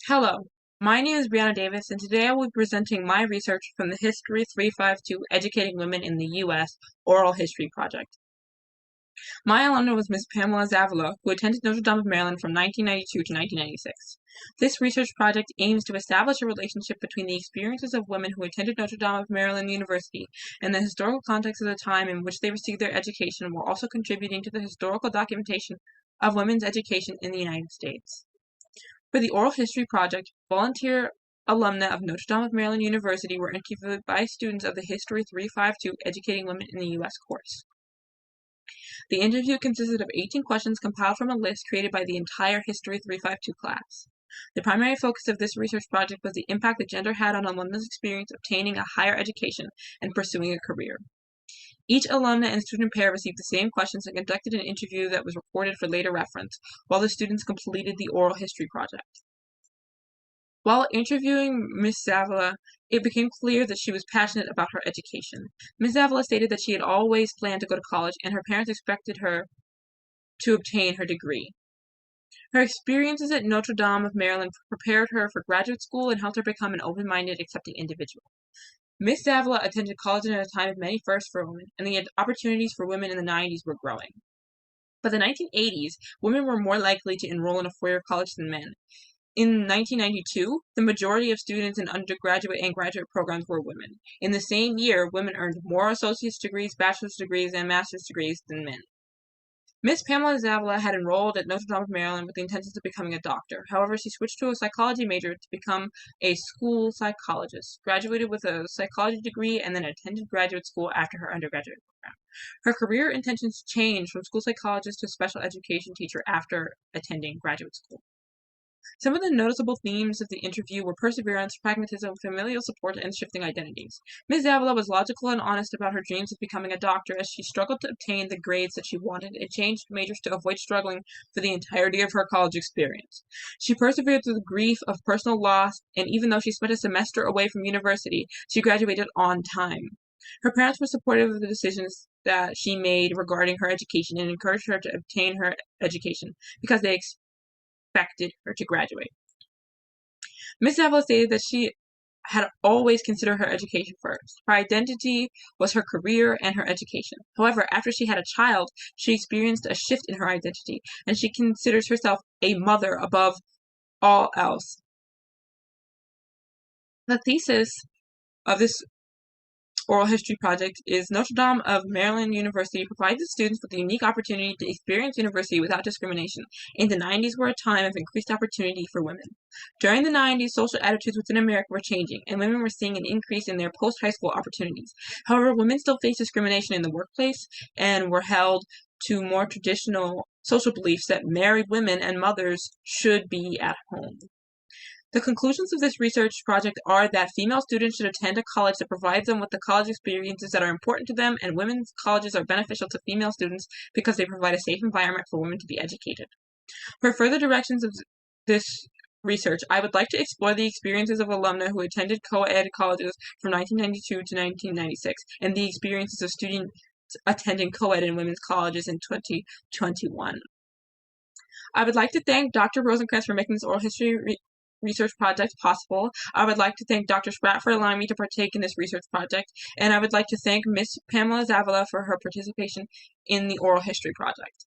Hello, my name is Briana Davis, and today I will be presenting my research from the History 352 Educating Women in the U.S. Oral History Project. My alumna was Ms. Pamela Zavala, who attended Notre Dame of Maryland from 1992 to 1996. This research project aims to establish a relationship between the experiences of women who attended Notre Dame of Maryland University and the historical context of the time in which they received their education, while also contributing to the historical documentation of women's education in the United States. For the Oral History Project, volunteer alumna of Notre Dame of Maryland University were interviewed by students of the History 352 Educating Women in the U.S. course. The interview consisted of 18 questions compiled from a list created by the entire History 352 class. The primary focus of this research project was the impact that gender had on a woman's experience obtaining a higher education and pursuing a career. Each alumna and student pair received the same questions and conducted an interview that was recorded for later reference, while the students completed the oral history project. While interviewing Ms. Zavala, it became clear that she was passionate about her education. Ms. Zavala stated that she had always planned to go to college, and her parents expected her to obtain her degree. Her experiences at Notre Dame of Maryland prepared her for graduate school and helped her become an open-minded, accepting individual. Ms. Zavala attended college at a time of many firsts for women, and the opportunities for women in the 90s were growing. By the 1980s, women were more likely to enroll in a four-year college than men. In 1992, the majority of students in undergraduate and graduate programs were women. In the same year, women earned more associate's degrees, bachelor's degrees, and master's degrees than men. Miss Pamela Zavala had enrolled at Notre Dame of Maryland with the intentions of becoming a doctor. However, she switched to a psychology major to become a school psychologist, graduated with a psychology degree, and then attended graduate school after her undergraduate program. Her career intentions changed from school psychologist to special education teacher after attending graduate school. Some of the noticeable themes of the interview were perseverance, pragmatism, familial support, and shifting identities. Ms. Zavala was logical and honest about her dreams of becoming a doctor as she struggled to obtain the grades that she wanted and changed majors to avoid struggling for the entirety of her college experience. She persevered through the grief of personal loss, and even though she spent a semester away from university, she graduated on time. Her parents were supportive of the decisions that she made regarding her education and encouraged her to obtain her education because they expected her to graduate. Ms. Zavala stated that she had always considered her education first. Her identity was her career and her education. However, after she had a child, she experienced a shift in her identity, and she considers herself a mother above all else. The thesis of this oral history project is Notre Dame of Maryland University provides its students with a unique opportunity to experience university without discrimination. In the 90s were a time of increased opportunity for women. During the 90s, social attitudes within America were changing, and women were seeing an increase in their post-high school opportunities. However, women still faced discrimination in the workplace and were held to more traditional social beliefs that married women and mothers should be at home. The conclusions of this research project are that female students should attend a college that provides them with the college experiences that are important to them, and women's colleges are beneficial to female students because they provide a safe environment for women to be educated. For further directions of this research, I would like to explore the experiences of alumna who attended co-ed colleges from 1992 to 1996, and the experiences of students attending co-ed in women's colleges in 2021. I would like to thank Dr. Rosencrantz for making this oral history research project possible. I would like to thank Dr. Spratt for allowing me to partake in this research project, and I would like to thank Ms. Pamela Zavala for her participation in the oral history project.